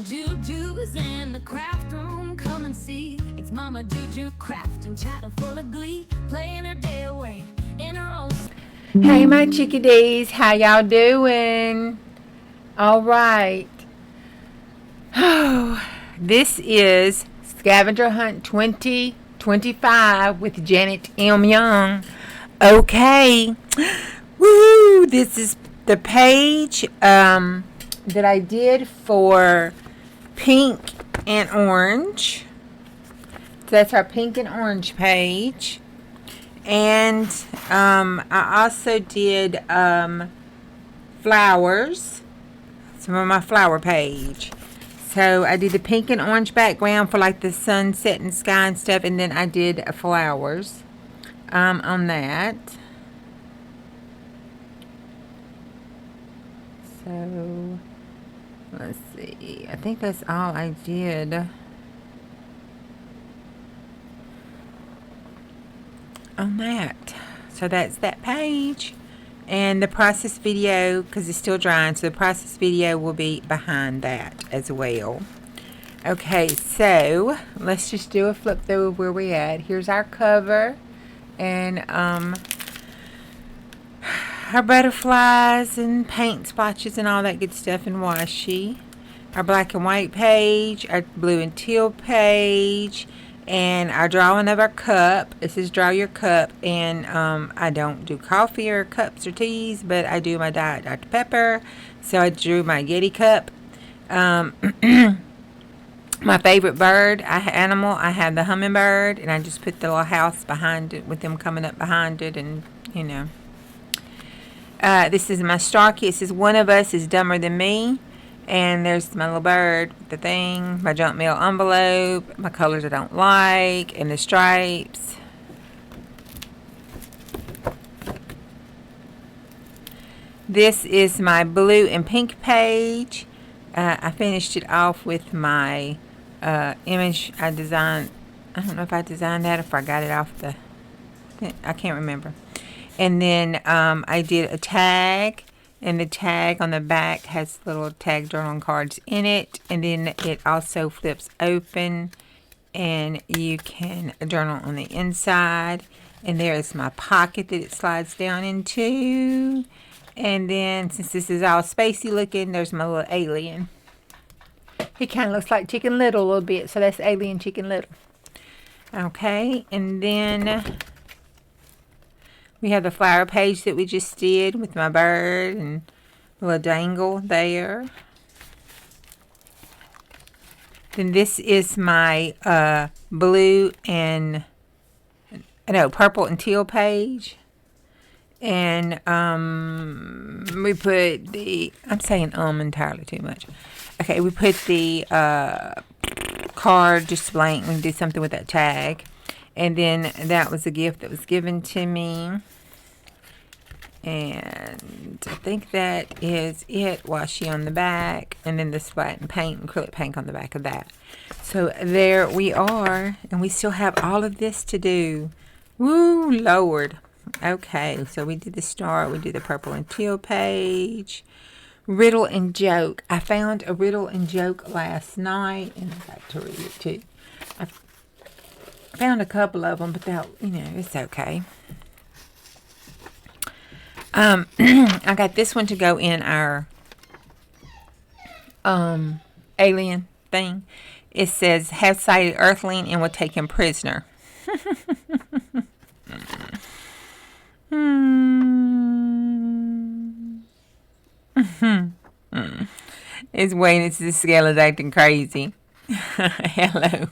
Juju's in the craft room, come and see. It's Momma Juju crafting, chatting full of glee, playing her day away in her own. Hey my chickadees, how y'all doing? All right. Oh, this is Scavenger Hunt 2025 with Janet M. Young. Okay. Woo! This is the page that I did for pink and orange. So that's our pink and orange page. And I also did flowers. Some of my flower page. So I did the pink and orange background for like the sunset and sky and stuff. And then I did flowers on that. So let's see. I think that's all I did on that. So that's that page. And the process video, because it's still drying, so the process video will be behind that as well. Okay, so let's just do a flip through of where we're at. Here's our cover. And our butterflies and paint splotches and all that good stuff in washi. Our black and white page, our blue and teal page, and our drawing of our cup. This is Draw Your Cup, and I don't do coffee or cups or teas, but I do my Diet Dr. Pepper. So I drew my Yeti cup. My favorite bird, animal, I have the hummingbird, and I just put the little house behind it with them coming up behind it, and you know. This is my Starkey. It says, one of us is dumber than me. And there's my little bird, the thing, my junk mail envelope, my colors I don't like, and the stripes. This is my blue and pink page. I finished it off with my image I designed. I don't know if I designed that or if I got it off the... I can't remember. And then I did a tag, and the tag on the back has little tag journaling cards in it. And then it also flips open, and you can journal on the inside. And there is my pocket that it slides down into. And then, since this is all spacey looking, there's my little alien. He kind of looks like Chicken Little a little bit, so that's Alien Chicken Little. Okay, and then... we have the flower page that we just did with my bird and a little dangle there. Then this is my blue and, purple and teal page. And we put the, I'm saying entirely too much. Okay, we put the card just blank. We did something with that tag. And then that was a gift that was given to me. And I think that is it. Washi on the back. And then the splat and paint and acrylic paint on the back of that. So there we are. And we still have all of this to do. Woo, Lord. Okay, so we did the star. We did the purple and teal page. Riddle and joke. I found a riddle and joke last night. And I got to read it too. I found a couple of them, but that, it's okay. I got this one to go in our alien thing. It says, have sighted earthling and will take him prisoner. It's waiting to the scale is acting crazy. Hello.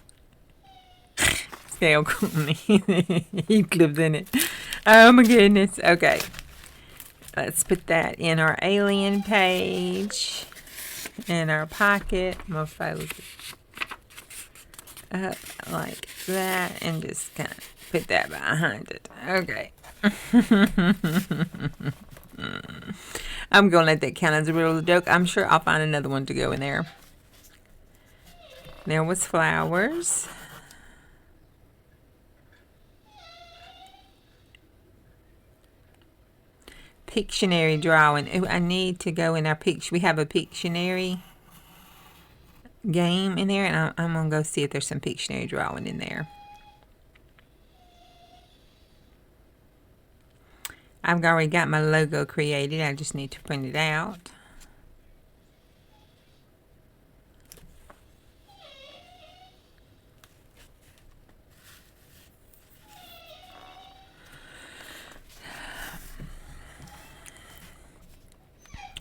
Scale he clips in it. Oh my goodness. Okay. Let's put that in our alien page. In our pocket. I'm going to fold it up like that and just kind of put that behind it. Okay. I'm going to let that count as a riddle joke. I'm sure I'll find another one to go in there. There was flowers. Pictionary drawing. Ooh, I need to go in our picture. We have a Pictionary. game in there, and I'm going to go see if there's some Pictionary drawing in there. I've already got my logo created. I just need to print it out.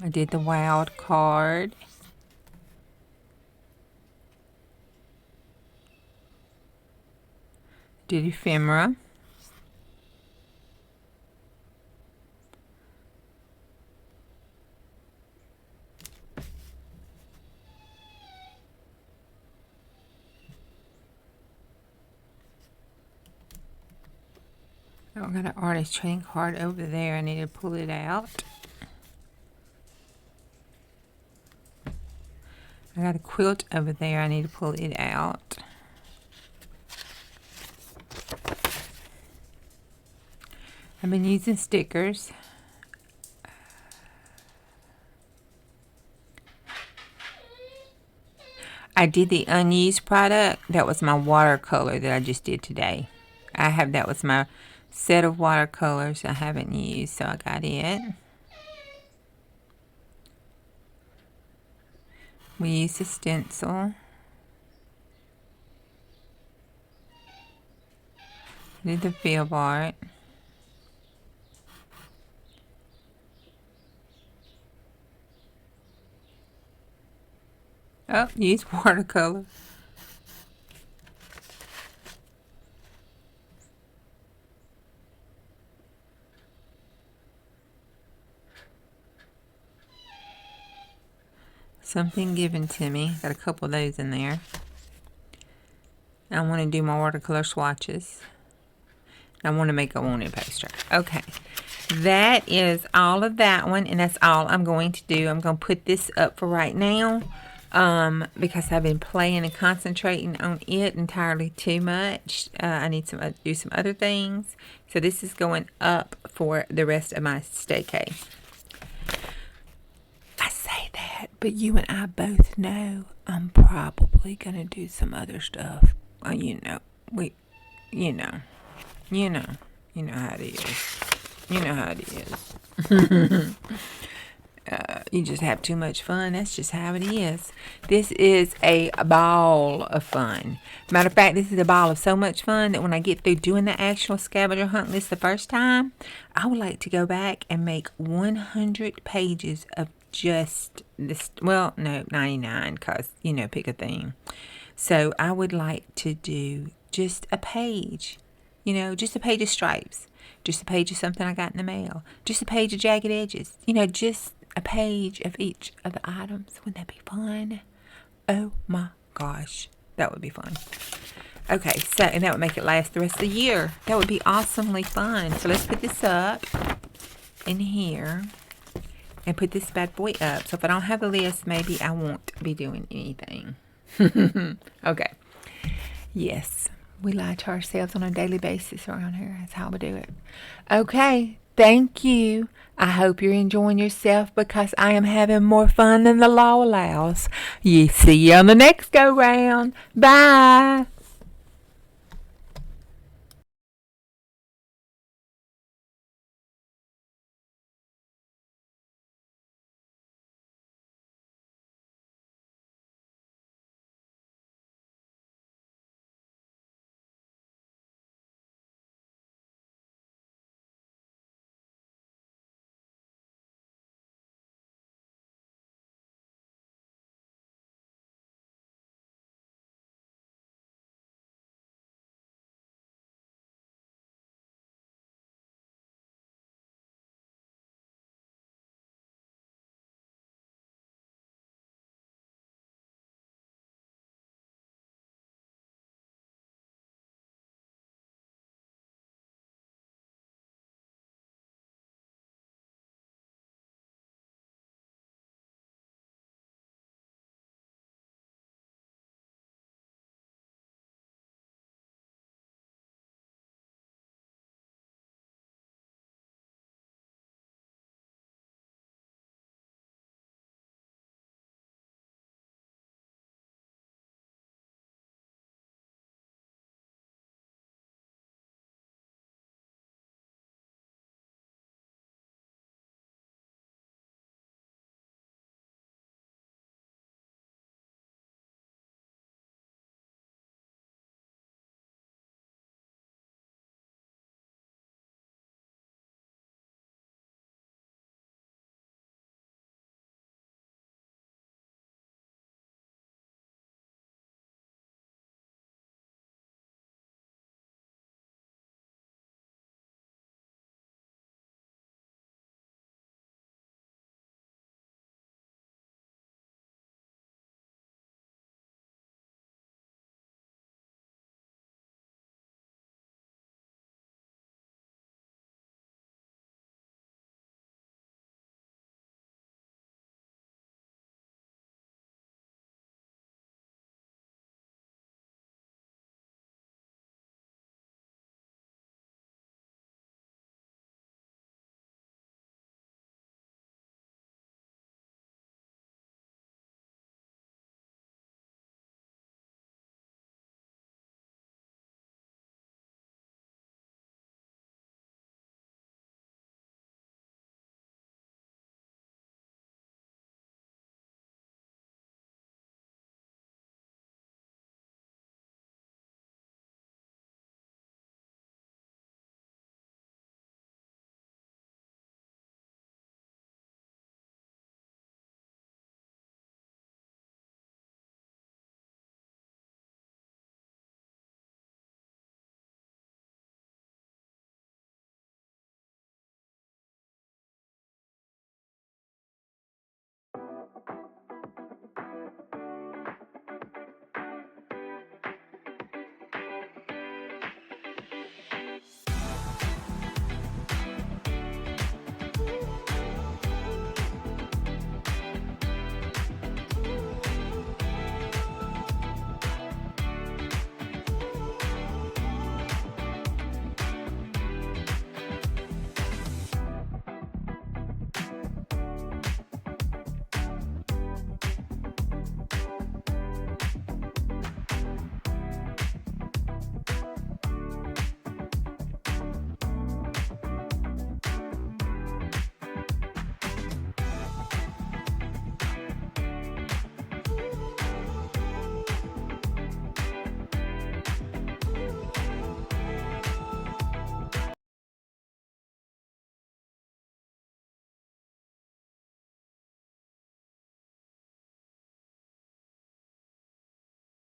I did the wild card. Did ephemera. I've got an artist trading card over there. I need to pull it out. I got a quilt over there. I need to pull it out. I've been using stickers. I did the unused product. That was my watercolor that I just did today. That was my set of watercolors I haven't used, so I got it. We used a stencil. Did the field art. Oh, use watercolor. Something given to me. Got a couple of those in there. I want to do my watercolor swatches. I want to make a wanted poster. Okay. That is all of that one, and that's all I'm going to do. I'm going to put this up for right now because I've been playing and concentrating on it entirely too much. I need to do some other things. So this is going up for the rest of my staycay. I say that, but you and I both know I'm probably going to do some other stuff. Well, you know how it is. You know how it is. You just have too much fun. That's just how it is. This is a ball of fun. Matter of fact, this is a ball of so much fun that when I get through doing the actual scavenger hunt list the first time, I would like to go back and make 100 pages of just this. Well, no, 99, because, pick a theme. So I would like to do just a page. Just a page of stripes. Just a page of something I got in the mail. Just a page of jagged edges. Just a page of each of the items. Wouldn't that be fun? Oh my gosh. That would be fun. Okay, so, and that would make it last the rest of the year. That would be awesomely fun. So let's put this up in here and put this bad boy up. So if I don't have the list, maybe I won't be doing anything. Okay. Yes. We lie to ourselves on a daily basis around here. That's how we do it. Okay. Thank you. I hope you're enjoying yourself because I am having more fun than the law allows. See you on the next go round. Bye.